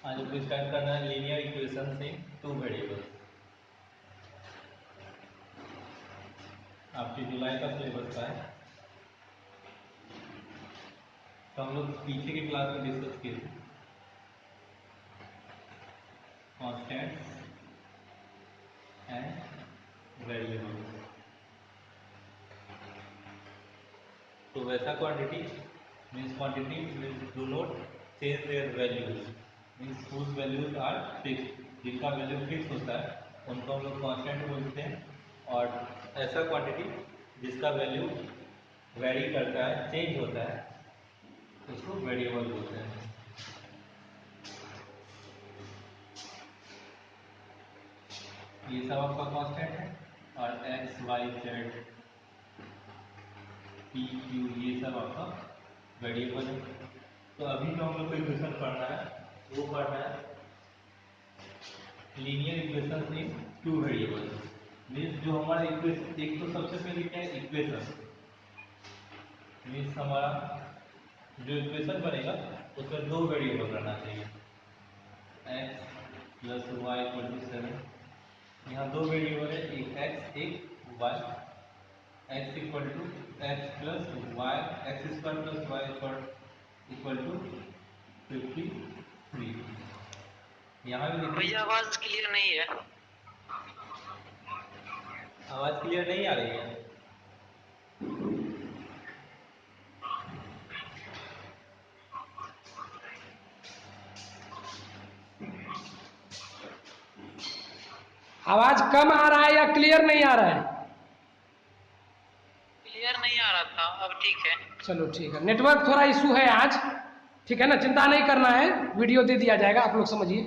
आज आपको स्टार्ट करना है linear equation in two variables. आपके जुलाई का सिलेबस का है, तो हम लोग पीछे की क्लास में डिस्कस किए थे कॉन्स्टेंट्स एंड वेरिएबल्स। तो वैसा quantity means do not change their values, means whose values are fix, जिनका वैल्यू फिक्स होता है उनको हम लोग कांस्टेंट बोलते हैं। और ऐसा क्वांटिटी जिसका वैल्यू वेरी करता है, चेंज होता है, उसको वेरिएबल बोलते हैं। ये सब आपका कांस्टेंट है और x y z p q ये सब आपका वेरिएबल है। तो अभी जो हम लोग को इक्वेशन पढ़ना है वो पढ़ना है linear equation in two variables. Means जो हमारा इक्वेशन, एक तो सबसे पहले क्या है इक्वेशन, मीन्स हमारा जो इक्वेशन बनेगा उसमें दो वेरिएबल रहना चाहिए, x plus y equal to 7। यहाँ दो वेरिएबल है, एक एक्स एक y. X equal to x plus y, x square plus y equal to 53। यहाँ भी देखिए भैया आवाज क्लियर नहीं है। आवाज क्लियर नहीं आ रही है। आवाज कम आ रहा है या क्लियर नहीं आ रहा है? क्लियर नहीं आ रहा था, अब ठीक है। चलो ठीक है, नेटवर्क थोड़ा इशू है आज, ठीक है ना, चिंता नहीं करना है, वीडियो दे दिया जाएगा, आप लोग समझिए।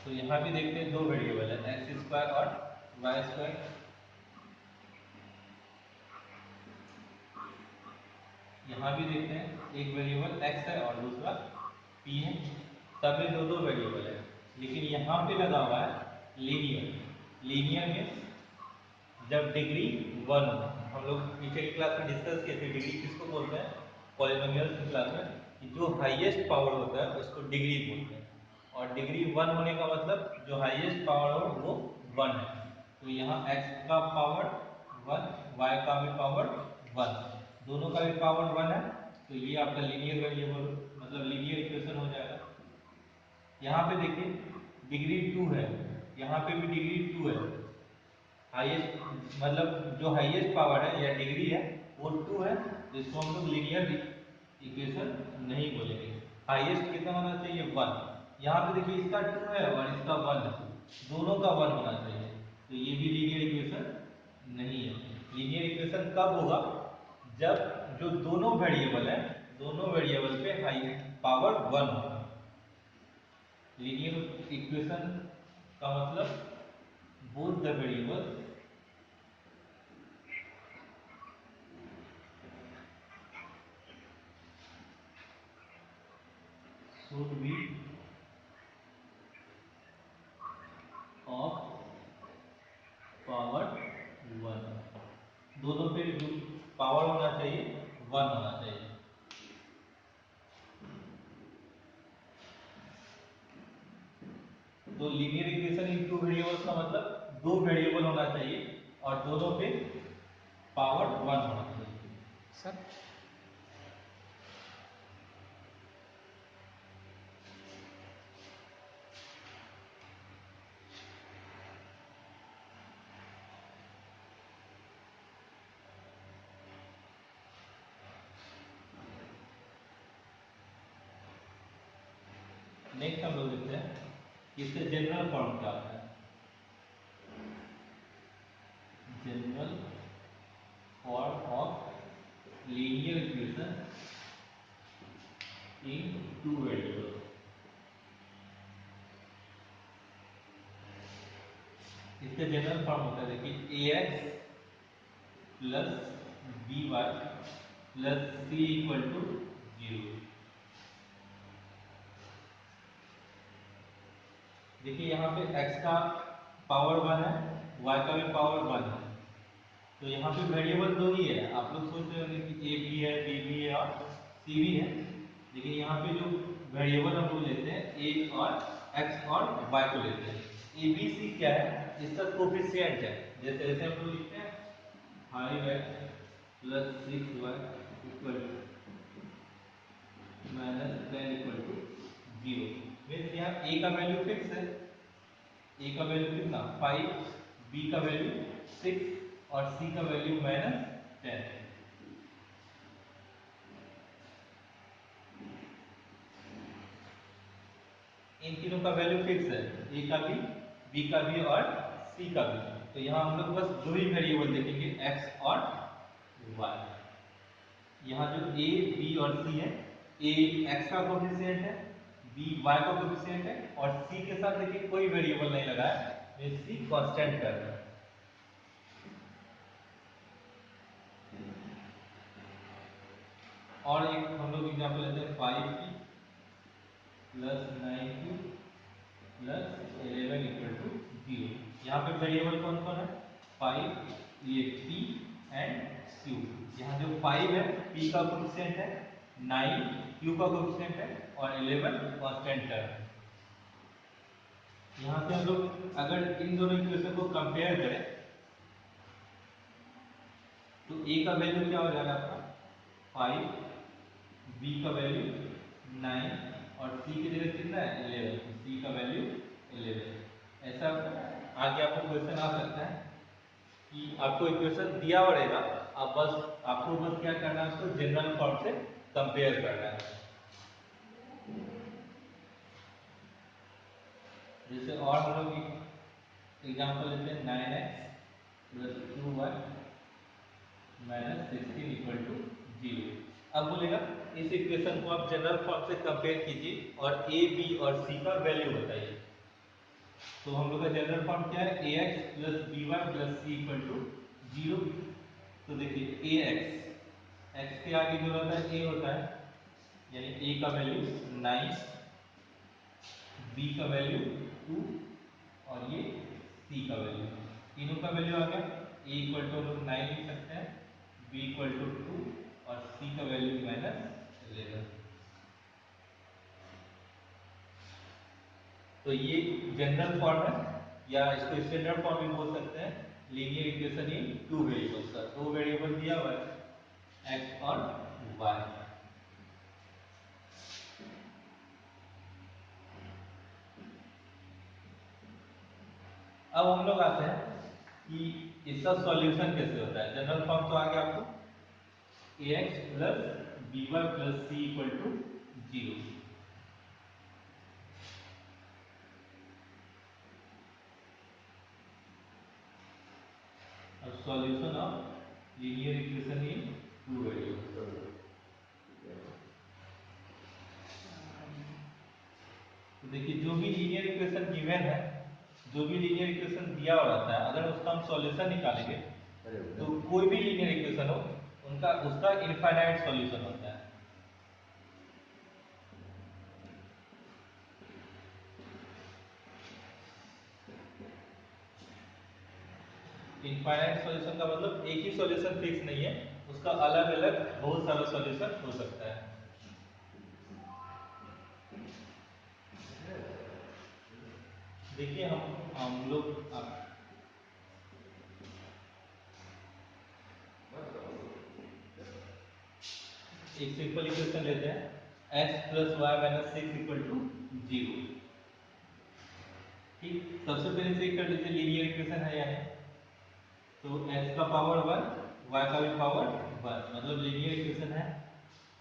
तो यहाँ भी देखते हैं दो वेरिएबल है, एक्स स्क्वायर और वाई स्क्वायर। यहाँ भी देखते हैं एक वेरिएबल एक्स है और दूसरा पी है, सब में दो दो वेरिएबल है। लेकिन यहाँ पे लगा हुआ है लीनियर। लीनियर में जब डिग्री 1 हो, हम लोग पीछे की क्लास में डिस्कस किए थे डिग्री किसको बोलते हैं, पॉलिनोमियल की क्लास में, कि जो हाईएस्ट पावर होता है उसको डिग्री बोलते हैं। और डिग्री 1 होने का मतलब जो हाईएस्ट पावर हो वो 1 है। तो यहाँ x का पावर 1, y का भी पावर 1, दोनों का भी पावर 1 है। तो ये आपका लीनियर वेरिएबल मतलब लीनियर इक्वेशन हो जाएगा। यहाँ पे देखिए डिग्री 2 है, यहाँ पे भी डिग्री 2 है। हाईएस्ट मतलब जो हाईएस्ट पावर है या डिग्री है वो 2 है, तो इसको हम लोग लीनियर इक्वेशन नहीं बोलेंगे। हाईएस्ट कितना होना चाहिए 1। यहाँ पे देखिए इसका 2 है और इसका 1 है, दोनों का 1 होना चाहिए, तो ये भी लीनियर इक्वेशन नहीं है। लीनियर इक्वेशन कब होगा, जब जो दोनों वेरिएबल है, दोनों वेरिएबल पे हाई पावर 1 होगा। लीनियर इक्वेशन का मतलब both the variable should be of power 1। दोनों पे जो पावर होना चाहिए 1 होना चाहिए। तो linear equation in two variables का मतलब दो वेरिएबल होना चाहिए और दोनों पे पावर 1 होना चाहिए। सर नेक्स्ट हम लोग देखते हैं कि इससे जनरल फॉर्म क्या होता है। General form of linear equation in two variables. इसका जनरल फॉर्म होता है देखिए ax plus B Y plus C equal to 0। देखिए यहाँ पे x का पावर 1 है, y का भी पावर 1 है, तो यहाँ पे वेरिएबल दो ही है। आप लोग सोच रहे होंगे कि a भी है, b भी है और c भी है, लेकिन यहाँ पे जो वेरिएबल हम लोग लेते हैं ए और एक्स और वाई को लेते हैं। ए बी सी क्या है, इसका कोफिशिएंट है। जैसे ऐसे हम लोग लिखते हैं 5x plus 6y equal to minus 10 equal to 0। Means यहाँ ए का वैल्यू फिक्स है, ए का वैल्यू कितना 5, बी का वैल्यू 6 और सी का वैल्यू -10। इन तीनों का वैल्यू फिक्स है, ए का भी, बी का भी और सी का भी। तो यहाँ हम लोग बस दो ही वेरिएबल देखेंगे, एक्स और वाई। यहाँ जो ए बी और सी है, ए एक्स का कोफिशिएंट है, बी वाई का कोफिशिएंट है और सी के साथ देखिए कोई वेरिएबल नहीं लगा है, ये सी कांस्टेंट कर रहा है। और एक हम लोग एग्जांपल लेते हैं 5p plus 9q plus 11 equal to 0। यहाँ पे वेरिएबल कौन कौन है, 5, ये p एंड q। यहाँ जो 5 है p का कोफिशिएंट है, 9 q का कोफिशिएंट है और 11 कांस्टेंट है। यहाँ से हम लोग अगर इन दोनों इक्वेशन को कंपेयर करें तो a का वैल्यू क्या हो जाएगा आपका 5, b का वैल्यू 9 और c की जगह कितना है 11, तो c का वैल्यू 11। ऐसा आगे आपको क्वेश्चन आ सकता है कि आपको इक्वेशन दिया हुआ रहेगा, आपको बस क्या करना है, उसको जनरल फॉर्म से कंपेयर करना है। जैसे और हम लोग एग्जांपल लेते हैं 9x plus 2y minus 16 equal to 0। अब बोलेगा इस इक्वेशन को आप जनरल फॉर्म से कंपेयर कीजिए और ए बी और सी का वैल्यू बताइए। तो हम लोग का जनरल फॉर्म क्या है, A X plus B Y plus C equal to 0। तो देखिए ए एक्स के आगे जो रहता है ए होता है, यानी ए का वैल्यू 9, बी का वैल्यू 2 और ये सी का वैल्यू, तीनों का वैल्यू आ गया। ए इक्वल टू हम लोग 9 लिख सकते हैं, बी इक्वल टू 2 और सी का वैल्यू -11। तो ये जनरल फॉर्म है, या इसको स्टैंडर्ड फॉर्म भी बोल सकते हैं, linear equation in two variables का। दो वेरिएबल दिया हुआ है एक्स और वाई। अब हम लोग आते हैं कि इसका सॉल्यूशन कैसे होता है। जनरल फॉर्म तो आ गया आपको, ax plus by plus c equal to 0। अब solution of linear equation in two variables. तो देखिए जो भी लीनियर इक्वेशन गिवन है, जो भी लीनियर इक्वेशन दिया हुआ रहता है, अगर उसका हम सॉल्यूशन निकालेंगे तो कोई भी लीनियर इक्वेशन हो उनका उसका इनफाइनाइट सॉल्यूशन होता है। इनफाइनाइट सॉल्यूशन का मतलब एक ही सॉल्यूशन फिक्स नहीं है, उसका अलग अलग बहुत सारा सॉल्यूशन हो सकता है। देखिए हम लोग एक सिंपल इक्वेशन लेते हैं x plus y minus 6 equal to 0। ठीक, सबसे पहले चेक कर लीजिए लीनियर इक्वेशन है या नहीं। तो x का पावर 1, y का भी पावर 1, मतलब लीनियर इक्वेशन है।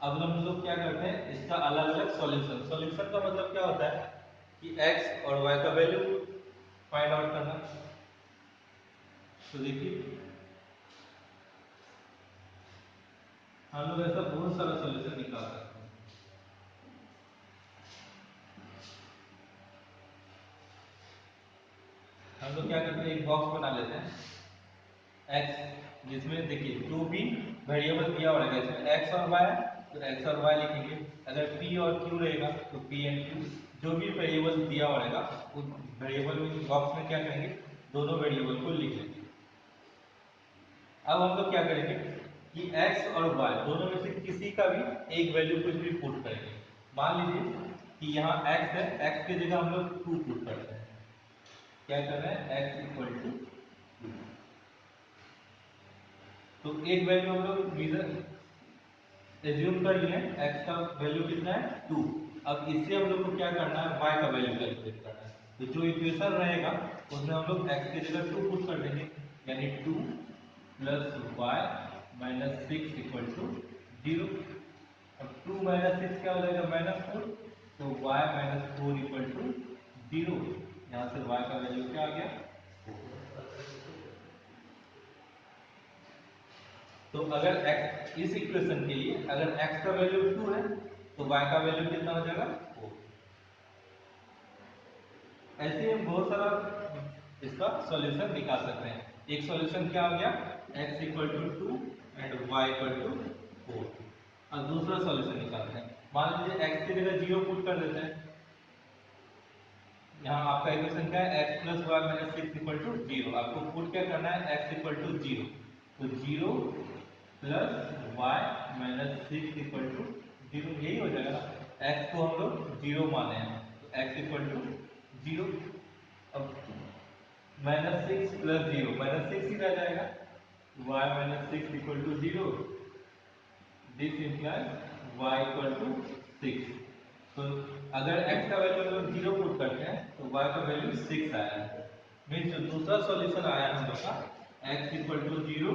अब हम लोग क्या करते हैं, इसका अलग अलग सॉल्यूशन। सॉल्यूशन का मतलब क्या होता है कि x और y का वैल्यू फाइंड आउट करना। तो देखिए हम लोग ऐसा बहुत सारा सॉल्यूशन निकाल सकते हैं। हम लोग क्या करते हैं, एक बॉक्स बना लेते हैं x, जिसमें देखिए जो भी वेरिएबल दिया हुआ रहेगा, इसमें x और y है तो x और y लिखेंगे। अगर p और q रहेगा तो p एंड q। जो भी वेरिएबल दिया हुआ रहेगा उस वेरिएबल में बॉक्स में क्या करेंगे, दोनों वेरिएबल को लिख लेंगे। अब हम लोग क्या करेंगे कि x और y दोनों में से किसी का भी एक वैल्यू कुछ भी पुट करेंगे। मान लीजिए कि यहाँ x है, x की जगह हम लोग 2 पुट करते हैं। क्या कर रहे हैं, x इक्वल टू 2। तो एक वैल्यू हम लोग एज्यूम कर लिए, x का वैल्यू कितना है 2। अब इससे हम लोग को क्या करना है, y का वैल्यू कैलकुलेट करना है। तो जो इक्वेशन रहेगा उसमें हम लोग x की जगह 2 पुट कर देंगे, यानी 2 plus y minus 6 equal to 0। अब 2 माइनस 6 क्या हो जाएगा, -4। तो y माइनस 4 इक्वल टू 0। यहाँ से y का वैल्यू क्या आ गया, 4। तो अगर x इस इक्वेशन के लिए अगर x का वैल्यू 2 है तो y का वैल्यू कितना हो जाएगा, 4। ऐसे हम बहुत सारा इसका सॉल्यूशन निकाल सकते हैं। एक सॉल्यूशन क्या हो गया, x equal to 2 and y equal to 4। अब दूसरा सॉल्यूशन निकालते हैं। मान लीजिए x की जगह 0 पुट कर देते हैं। यहाँ आपका इक्वेशन क्या है, x plus y minus 6 equal to 0। आपको पुट क्या करना है, x इक्वल टू 0। तो 0 plus y minus 6 equal to 0, यही हो जाएगा ना। x को हम लोग 0 माने हैं, तो x इक्वल टू 0। अब -6 प्लस 0 -6 ही रह जाएगा, y minus 6 equal to 0। This implies y equal to 6। तो अगर x का वैल्यू हम लोग 0 पुट करते हैं तो y का वैल्यू 6 आया है। मीन्स जो दूसरा सॉल्यूशन आया हम लोग का, x equal to 0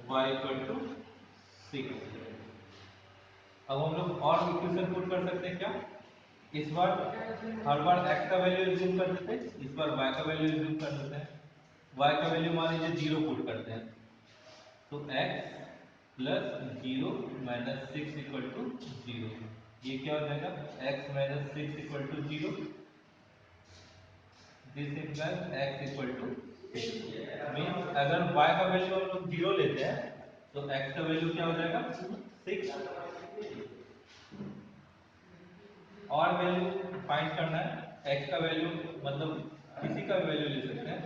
y equal to 6। अब हम लोग और इक्वेशन पुट कर सकते हैं क्या, इस बार हर बार x का वैल्यू एज्यूम कर देते हैं, इस बार y का वैल्यू एज्यूम कर देते हैं। y का वैल्यू मान लीजिए 0 पुट करते हैं, तो x plus 0 minus 6 equal to 0। ये क्या हो जाएगा, x minus 6 equal to 0। This implies x equal to 6। Means अगर y का वैल्यू हम लोग 0 लेते हैं तो x का वैल्यू क्या हो जाएगा, 6। और वैल्यू फाइंड करना है, x का वैल्यू मतलब किसी का भी वैल्यू ले सकते हैं,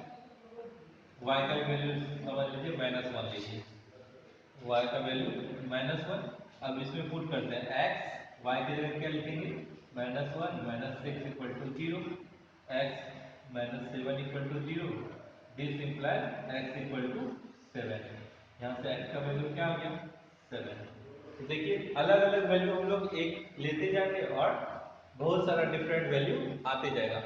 y का वैल्यू समझ लीजिए -1 लीजिए, y का वैल्यू -1। अब इसमें पुट करते हैं x, y की जगह क्या लिखेंगे, -1 minus 6 equal to 0, x minus 7 equal to 0। This implies x equal to 7। यहाँ से x का वैल्यू क्या हो गया, 7। तो देखिए अलग अलग वैल्यू हम लोग एक लेते जाएंगे और बहुत सारा डिफरेंट वैल्यू आते जाएगा।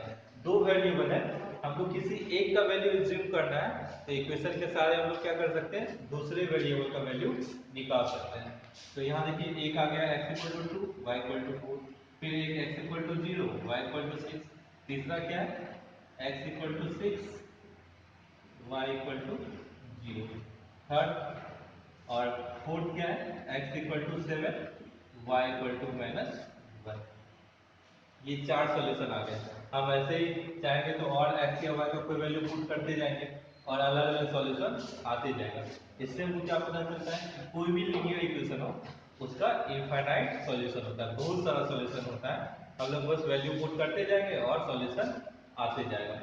दो वेरिएबल है, हमको किसी एक का वैल्यू एज्यूम करना है, तो इक्वेशन के सारे हम लोग क्या कर सकते हैं, दूसरे वेरिएबल का वैल्यू निकाल सकते हैं। तो यहाँ देखिए एक आ गया x equal to 2 y equal to 4, फिर एक x equal to 0 y equal to 6, तीसरा क्या है x equal to 6 y equal to 0, third और फोर्थ क्या है x equal to 7 y equal to -1। ये 4 सॉल्यूशन आ गए। हम ऐसे ही चाहेंगे तो और x या y का कोई वैल्यू पुट करते जाएंगे और अलग अलग सॉल्यूशन आते जाएगा। इससे मुझे क्या पता चलता है कि कोई भी लीनियर इक्वेशन हो उसका इनफाइनाइट सॉल्यूशन होता है, बहुत सारा सॉल्यूशन होता है। हम लोग बस वैल्यू पुट करते जाएंगे और सॉल्यूशन आते जाएगा।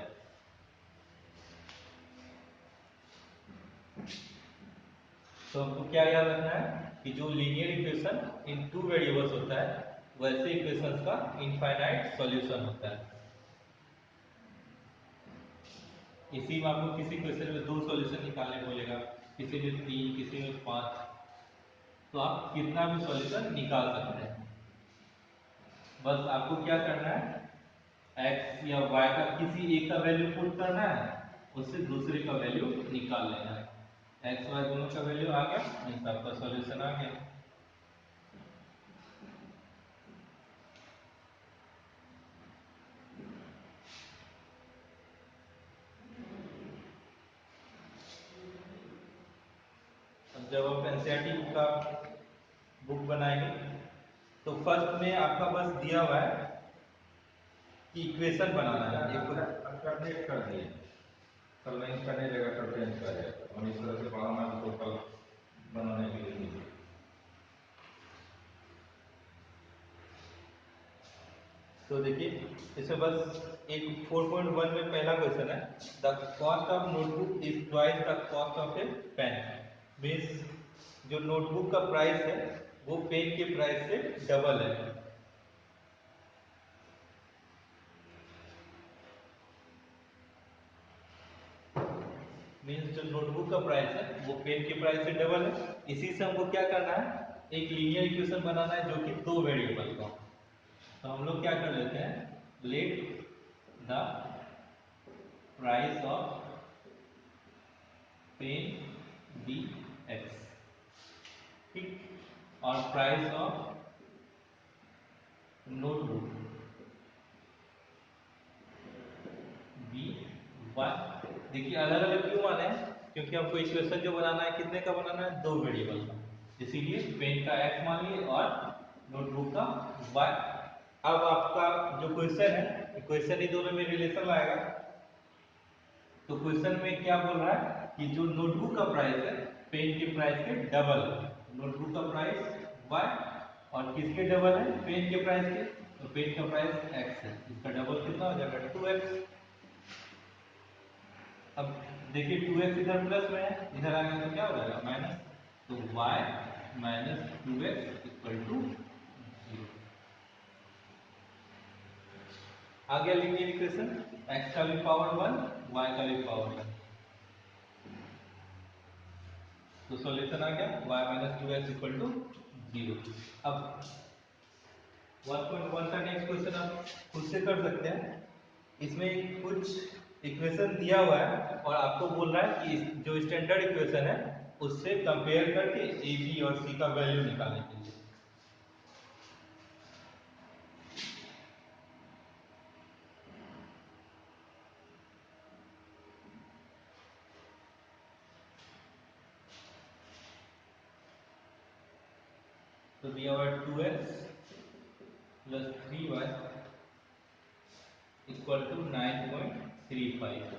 तो हमको क्या याद रखना है कि जो लीनियर इक्वेशन इन 2 वेरिएबल्स होता है वैसे इक्वेशंस का इनफाइनाइट सॉल्यूशन होता है। इसी में आपको किसी क्वेश्चन में 2 सॉल्यूशन निकालने बोलेगा, किसी में 3, किसी में 5, तो आप कितना भी सॉल्यूशन निकाल सकते हैं। बस आपको क्या करना है, x या y का किसी एक का वैल्यू पुट करना है, उससे दूसरे का वैल्यू निकाल लेना है। x y दोनों का वैल्यू आ गया, मीन्स आपका सॉल्यूशन आ गया। अब जब आप एनसीईआरटी का बुक बनाएंगे तो फर्स्ट में आपका बस दिया हुआ है कि इक्वेशन बनाना है। अपडेट कर दिए, कल नहीं करने देगा, कल चेंज कर देगा। हम इस तरह से बनाना तो कल बनाने के लिए नहीं। तो देखिए इसमें बस एक 4.1 में पहला क्वेश्चन है, the cost of notebook is twice the cost of a pen. Means जो नोटबुक का प्राइस है वो पेन के प्राइस से डबल है। मीन्स जो नोटबुक का प्राइस है वो पेन के प्राइस से डबल है। इसी से हमको क्या करना है, एक लीनियर इक्वेशन बनाना है जो कि दो वेरिएबल का। तो हम लोग क्या कर लेते हैं, let the price of pen be x, ठीक, और price of notebook be y. देखिए अलग अलग क्यों माने हैं, क्योंकि हमको इक्वेशन जो बनाना है कितने का बनाना है, दो वेरिएबल का, इसीलिए पेन का x मान लिए और नोटबुक का y। अब आपका जो क्वेश्चन है, क्वेश्चन ही दोनों में रिलेशन लाएगा। तो क्वेश्चन में क्या बोल रहा है कि जो नोटबुक का प्राइस है पेन के प्राइस के डबल है। नोटबुक का प्राइस y और किसके डबल है, पेन के प्राइस के, तो पेन का प्राइस x है, इसका डबल कितना हो जाएगा 2x। अब देखिए 2x इधर प्लस में है, इधर आएगा तो क्या हो जाएगा माइनस, तो y minus 2x equal to 0। आ गया लीनियर इक्वेशन, x का भी पावर 1 y का भी पावर 1। तो सॉल्यूशन आ गया y minus 2x equal to 0। अब 1.1 का नेक्स्ट क्वेश्चन आप खुद से कर सकते हैं। इसमें कुछ इक्वेशन दिया हुआ है और आपको बोल रहा है कि जो स्टैंडर्ड इक्वेशन है उससे कंपेयर करके ए बी और सी का वैल्यू निकालने के लिए। तो दिया हुआ 2x plus 3y equal to 9.35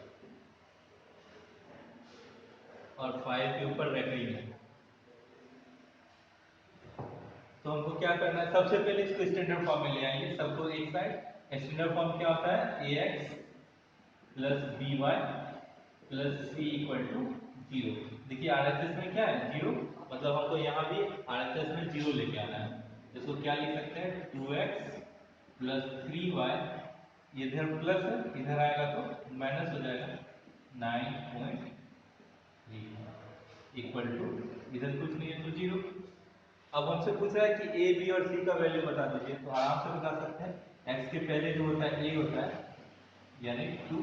और 5 के ऊपर रेकरिंग है। तो हमको क्या करना है, सबसे पहले इसको स्टैंडर्ड फॉर्म में ले आएंगे, सबको एक साइड। स्टैंडर्ड फॉर्म क्या होता है, ax plus by plus c equal to 0। देखिए RHS में क्या है 0, मतलब हमको यहाँ भी RHS में 0 लेके आना है। इसको क्या लिख सकते हैं, 2x प्लस 3y, इधर प्लस है इधर आएगा तो माइनस हो जाएगा 9.3 इक्वल टू, इधर कुछ नहीं है तो 0। अब हमसे पूछ रहा है कि ए बी और सी का वैल्यू बता दीजिए, तो आराम से बता सकते हैं। x के पहले जो होता है a होता है यानी 2,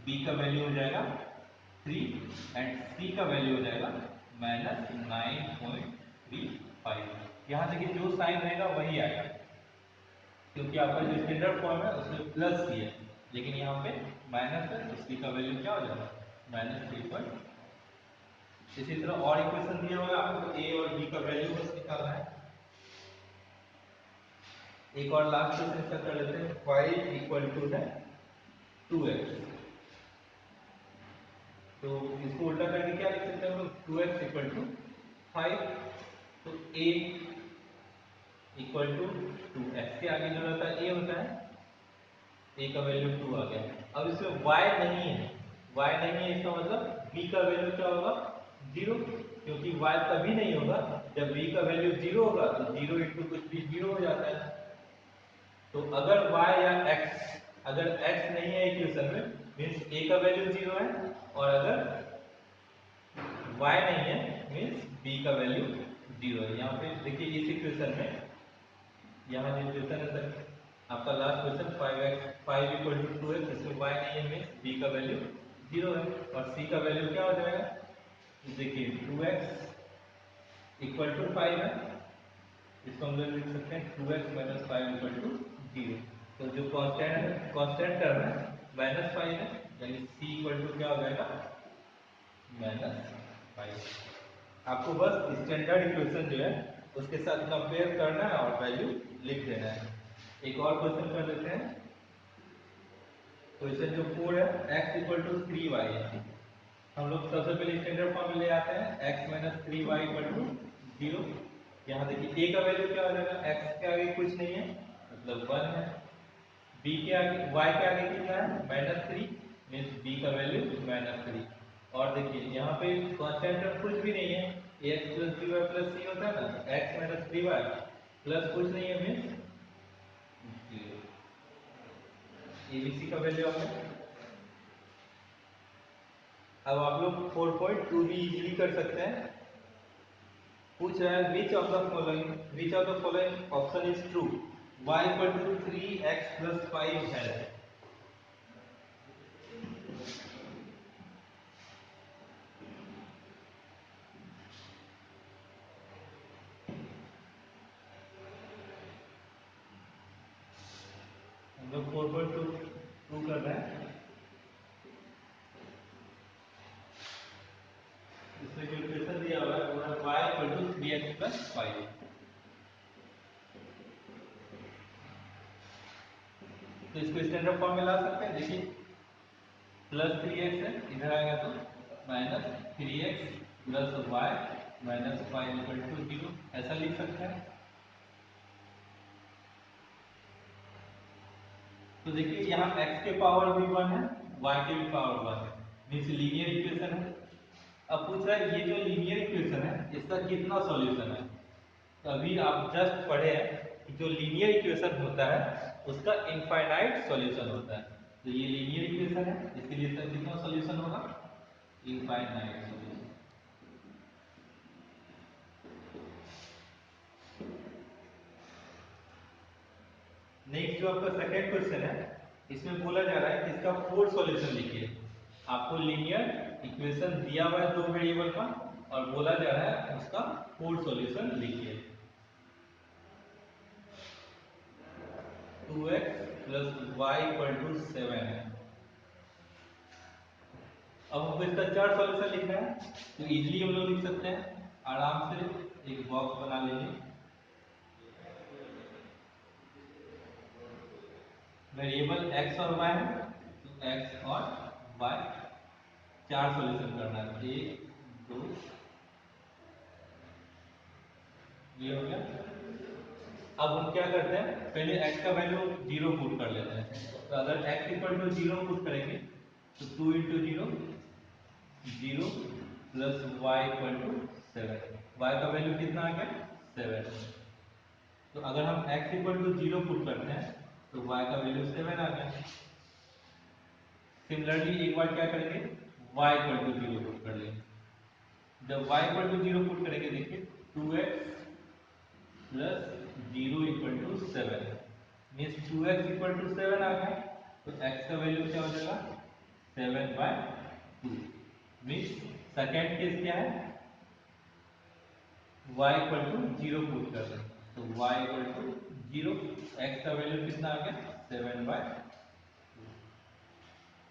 b का वैल्यू हो जाएगा 3 एंड c का वैल्यू हो जाएगा माइनस 9.35। यहाँ देखिए जो साइन रहेगा वही आएगा, क्योंकि आपका जो स्टैंडर्ड फॉर्म है उसमें प्लस सी है, लेकिन यहाँ पे माइनस है तो सी का वैल्यू क्या हो जाएगा माइनस 3। इसी तरह और इक्वेशन दिया हुआ है आपको, a और b का वैल्यू बस निकालना है। एक और लास्ट क्वेश्चन इसका कर लेते हैं, 5 इक्वल टू है 2x। तो इसको उल्टा करके क्या लिख सकते हैं हम लोग, 2x इक्वल टू 5। तो a इक्वल टू 2, x के आगे जो रहता है a होता है, a का वैल्यू 2 आ गया। अब इसमें y नहीं है, इसका मतलब b का वैल्यू क्या होगा 0, क्योंकि y तभी नहीं होगा जब b का वैल्यू 0 होगा, तो 0 इंटू कुछ भी 0 हो जाता है। तो अगर y या x, अगर x नहीं है इक्वेशन में मींस a का वैल्यू 0 है, और अगर y नहीं है मींस b का वैल्यू 0 है। यहाँ पे देखिए इस इक्वेशन में, यहाँ जो इक्वेशन है सर आपका last question 5 equal to 2x, इसमें y नहीं है मींस b का वैल्यू 0 है, और c का वैल्यू क्या हो जाएगा, देखिए 2x इक्वल टू 5 है, इसको हम लोग लिख सकते हैं 2x माइनस 5 इक्वल टू 0। तो जो कांस्टेंट टर्म है माइनस 5 है, यानी c इक्वल टू क्या हो जाएगा -5। आपको बस स्टैंडर्ड इक्वेशन जो है उसके साथ कंपेयर करना है और वैल्यू लिख देना है। एक और क्वेश्चन कर लेते हैं, क्वेश्चन जो 4 है, x इक्वल टू 3y है। हम लोग सबसे पहले स्टैंडर्ड फॉर्म में ले आते हैं, x minus 3y equal to 0। यहाँ देखिए a का वैल्यू क्या हो जाएगा, x के आगे कुछ नहीं है मतलब 1 है, b के आगे y के आगे कितना है -3 मींस b का वैल्यू -3। और देखिए यहाँ पे कांस्टेंट टर्म कुछ भी नहीं है, ax plus by plus c होता है ना, x माइनस 3y प्लस कुछ नहीं है मींस 0। abc का वैल्यू आ गया। अब आप लोग 4.2 भी इजीली कर सकते हैं। पूछ रहा है which of the following option is true, y equal to 3x plus 5 है। हम लोग 4.2 कर रहे हैं। इसमें जो इक्वेशन दिया हुआ है वो है y equal to 3x plus 5। तो इसको स्टैंडर्ड फॉर्म में ला सकते हैं। देखिए प्लस 3x है, इधर आएगा तो minus 3x plus y minus 5 equal to 0, ऐसा लिख सकते हैं। तो देखिए यहाँ x के पावर भी 1 है, y के भी पावर 1 है, मीन्स लीनियर इक्वेशन है। अब पूछ रहा है ये जो लीनियर इक्वेशन है इसका कितना सॉल्यूशन है। तो अभी आप जस्ट पढ़े हैं कि जो लीनियर इक्वेशन होता है उसका इनफाइनाइट सॉल्यूशन होता है। तो ये लीनियर इक्वेशन है, इसके लिए इसका कितना सॉल्यूशन होगा, इनफाइनाइट सॉल्यूशन। नेक्स्ट जो आपका सेकंड क्वेश्चन है इसमें बोला जा रहा है कि इसका 4 सॉल्यूशन लिखिए। आपको लीनियर इक्वेशन दिया हुआ है 2 वेरिएबल का और बोला जा रहा है उसका 4 सॉल्यूशन लिखिए। 2x plus y equal to 7 है। अब हमको इसका 4 सॉल्यूशन लिखना है तो इजीली हम लोग लिख सकते हैं। आराम से एक बॉक्स बना लेंगे। वेरिएबल x और y है तो x और y 4 सॉल्यूशन करना है। 1 2, ये हो गया। अब हम क्या करते हैं, पहले x का वैल्यू 0 पुट कर लेते हैं। तो अगर x इक्वल टू 0 पुट करेंगे तो 2 into 0 0 plus y equal to 7। y का वैल्यू कितना आ गया 7। तो अगर हम x इक्वल टू 0 पुट करते हैं तो y का वैल्यू 7 आ गया। सिमिलरली एक बार क्या करेंगे, y इक्वल टू 0 पुट कर लेंगे। जब y इक्वल टू 0 पुट करेंगे देखिए 2x plus 0 equal to 7, means 2x equal to 7 आ गया। तो x का वैल्यू क्या हो जाएगा 7/2। मीन्स सेकेंड केस क्या है, y इक्वल टू 0 पुट कर रहे हैं तो y इक्वल टू 0, x का वैल्यू कितना आ गया 7/2।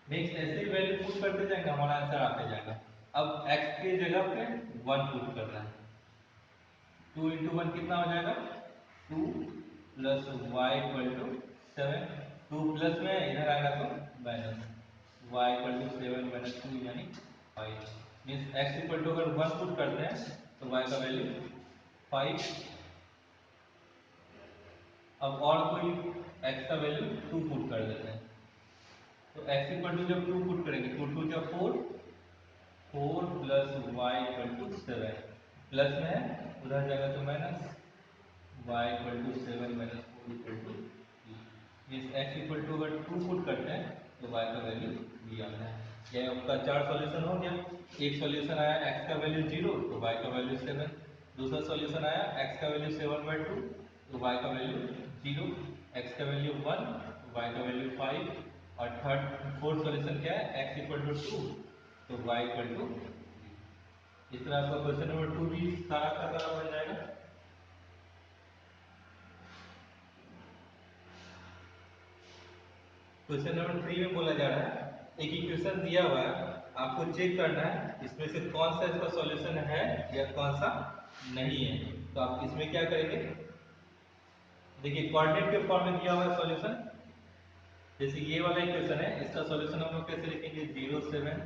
नेक्स्ट ऐसे वैल्यू पुट करते जाएंगे हमारा आंसर आते जाएगा। अब x के जगह पे 1 पुट करना है। 2 इंटू 1 कितना हो जाएगा 2 plus y equal to 7। 2 plus में इधर आएगा तो minus y equal to 7 minus 2 यानी 5। मीन्स x इक्वल टू अगर 1 पुट करते हैं तो y का वैल्यू 5। अब और कोई x का वैल्यू 2 पुट कर देते हैं। तो x इक्वल टू जब 2 पुट करेंगे 2 2 जा 4 plus y equal to 7, plus में है उधर जाएगा तो minus y equal to 7 minus 4 equal to 3। इस x इक्वल टू अगर 2 पुट करते हैं तो y का वैल्यू भी आता है। ये आपका 4 सॉल्यूशन हो गया। एक सॉल्यूशन आया x का वैल्यू 0 तो y का वैल्यू 7। दूसरा सॉल्यूशन आया x का वैल्यू 7/2 तो y का वैल्यू 0, x का वैल्यू 1 y का वैल्यू 5। और फोर्थ सॉल्यूशन क्या है x इक्वल टू 2 तो y इक्वल टू 3। इस तरह आपका क्वेश्चन नंबर 2 भी सारा का सारा बन जाएगा। क्वेश्चन नंबर 3 में बोला जा रहा है एक इक्वेशन दिया हुआ है, आपको चेक करना है इसमें से कौन सा इसका सॉल्यूशन है या कौन सा नहीं है। तो आप इसमें क्या करेंगे, देखिए कोऑर्डिनेट के फॉर्म में दिया हुआ है सॉल्यूशन। जैसे ये वाला इक्वेशन है इसका सॉल्यूशन हम लोग कैसे लिखेंगे 0 7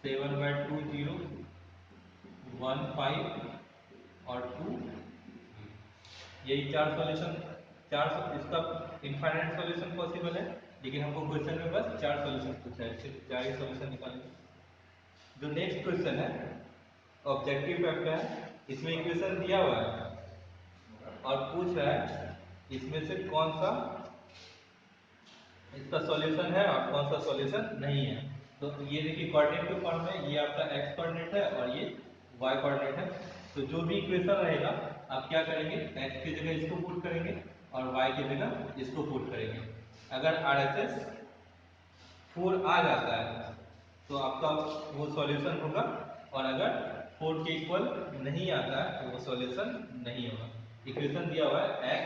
7/2 0 1 5 और 2। यही 4 सॉल्यूशन, 4 इसका इनफाइनाइट सॉल्यूशन पॉसिबल है, लेकिन हमको क्वेश्चन में बस 4 सॉल्यूशन पूछा है, सिर्फ 4 ही सॉल्यूशन निकालेंगे। जो नेक्स्ट क्वेश्चन है ऑब्जेक्टिव टाइप का है, इसमें इक्वेशन दिया हुआ है और पूछ रहा है इसमें से कौन सा इसका सॉल्यूशन है और कौन सा सॉल्यूशन नहीं है। तो ये देखिए कोऑर्डिनेट के फॉर्म में ये आपका x कोऑर्डिनेट है और ये y कोऑर्डिनेट है। तो जो भी इक्वेशन रहेगा आप क्या करेंगे, x की जगह इसको पुट करेंगे और y की जगह इसको पुट करेंगे। अगर RHS 4 आ जाता है तो आपका वो सॉल्यूशन होगा, और अगर 4 के इक्वल नहीं आता है तो वो सॉल्यूशन नहीं होगा। इक्वेशन दिया हुआ है x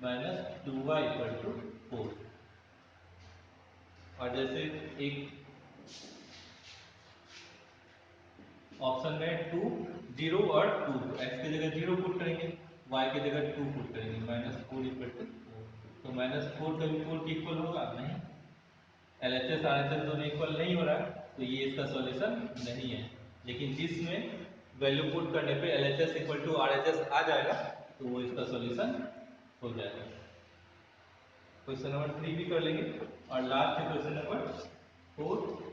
minus 2y equal to 4, और जैसे एक ऑप्शन में 2 0 और 2, तो x की जगह 0 पुट करेंगे, y की जगह 2 पुट करेंगे, माइनस 4 इक्वल टू 4। तो माइनस 4 कभी 4 के इक्वल होगा नहीं, LHS RHS दोनों इक्वल नहीं हो रहा है, तो ये इसका सॉल्यूशन नहीं है। लेकिन जिसमें वैल्यू पुट करने पे LHS इक्वल टू RHS आ जाएगा तो वो इसका सॉल्यूशन हो जाएगा। क्वेश्चन नंबर 3 भी कर लेंगे, और लास्ट है क्वेश्चन नंबर 4।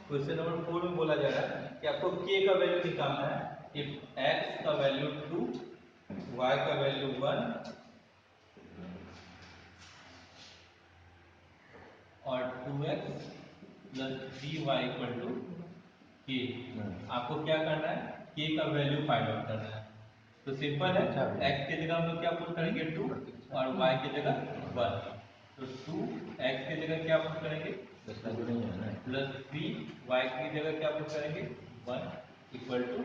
क्वेश्चन नंबर 4 में बोला जा रहा है कि आपको k का वैल्यू निकालना है। इफ x का वैल्यू 2, y का वैल्यू 1 और 2x plus 3y equal to k। आपको क्या करना है, k का वैल्यू फाइंड आउट करना है। तो सिंपल है, x की जगह हम लोग क्या पुट करेंगे 2 और y की जगह 1। तो 2x की जगह क्या पुट करेंगे प्लस 3, y की जगह क्या पुट करेंगे 1 इक्वल टू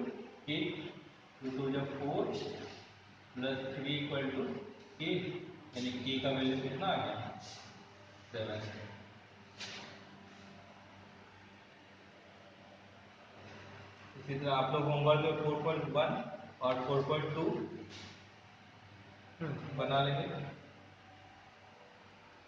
k। 2 2 जब 4 प्लस 3 इक्वल टू k, यानी k का वैल्यू कितना आ गया 7। इसी तरह आप लोग होमवर्क में 4.1 और 4.2 बना लेंगे।